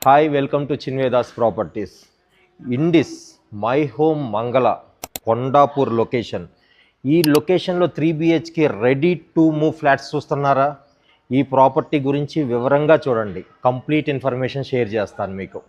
Hi, welcome to Chinvedas properties. In this My Home Mangala Kondapur location. ఈ లొకేషన్లో 3 BHK ready to move flats చూస్తున్నారా? ఈ property గురించి వివరంగా చూడండి. కంప్లీట్ ఇన్ఫర్మేషన్ షేర్ చేస్తాను మీకు.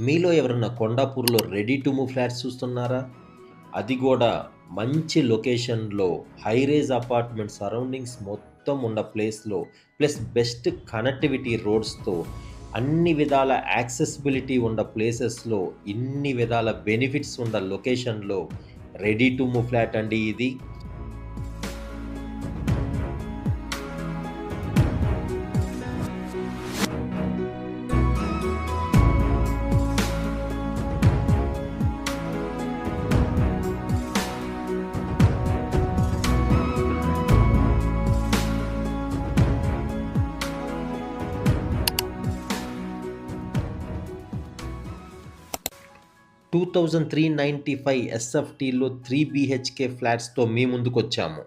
మీలో ఎవరన్నా కొండాపూర్లో రెడీ టు మూవ్ ఫ్లాట్స్ చూస్తున్నారా? అది కూడా మంచి లొకేషన్లో హైరేజ్ అపార్ట్మెంట్ సరౌండింగ్స్ మొత్తం ఉన్న ప్లేస్లో, ప్లస్ బెస్ట్ కనెక్టివిటీ రోడ్స్తో, అన్ని విధాల యాక్సెసిబిలిటీ ఉన్న ప్లేసెస్లో, ఇన్ని విధాల బెనిఫిట్స్ ఉన్న లొకేషన్లో రెడీ టు మూవ్ ఫ్లాట్ అండి ఇది. $2,395 SFTలో 3 BHK ఫ్లాట్స్తో మీ ముందుకు వచ్చాము.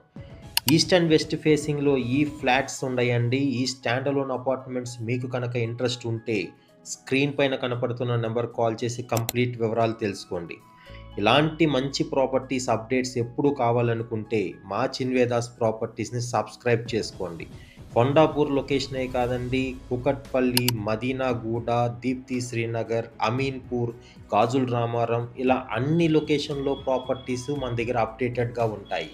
ఈస్ట్ అండ్ వెస్ట్ ఫేసింగ్లో ఈ ఫ్లాట్స్ ఉన్నాయండి. ఈ స్టాండ్ అలోన్ అపార్ట్మెంట్స్ మీకు కనుక ఇంట్రెస్ట్ ఉంటే స్క్రీన్ పైన కనపడుతున్న నెంబర్ కాల్ చేసి కంప్లీట్ వివరాలు తెలుసుకోండి. ఇలాంటి మంచి ప్రాపర్టీస్ అప్డేట్స్ ఎప్పుడు కావాలనుకుంటే మా చిన్వేదాస్ ప్రాపర్టీస్ని సబ్స్క్రైబ్ చేసుకోండి. కొండాపూర్ లొకేషనే కాదండి, కుకట్పల్లి, మదీనాగూడ, దీప్తి శ్రీనగర్, అమీన్పూర్, గాజుల్ రామారం, ఇలా అన్ని లొకేషన్లో ప్రాపర్టీస్ మన దగ్గర అప్డేటెడ్గా ఉంటాయి.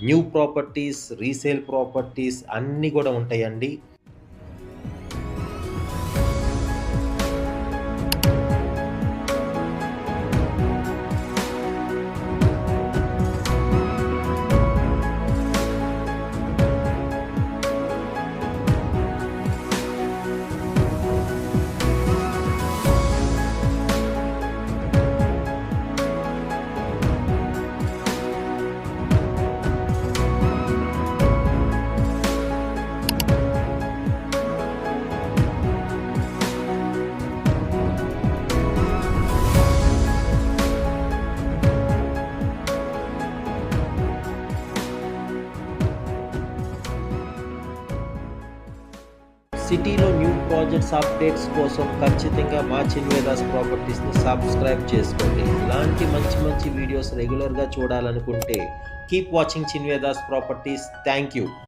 న్యూ ప్రాపర్టీస్, రీసేల్ ప్రాపర్టీస్ అన్నీ కూడా ఉంటాయండి. సిటీలో న్యూ ప్రాజెక్ట్స్ అప్డేట్స్ కోసం ఖచ్చితంగా మా చిన్వేదాస్ ప్రాపర్టీస్ని సబ్స్క్రైబ్ చేసుకోండి. ఇలాంటి మంచి మంచి వీడియోస్ రెగ్యులర్గా చూడాలనుకుంటే keep watching Chinvedas properties. Thank you.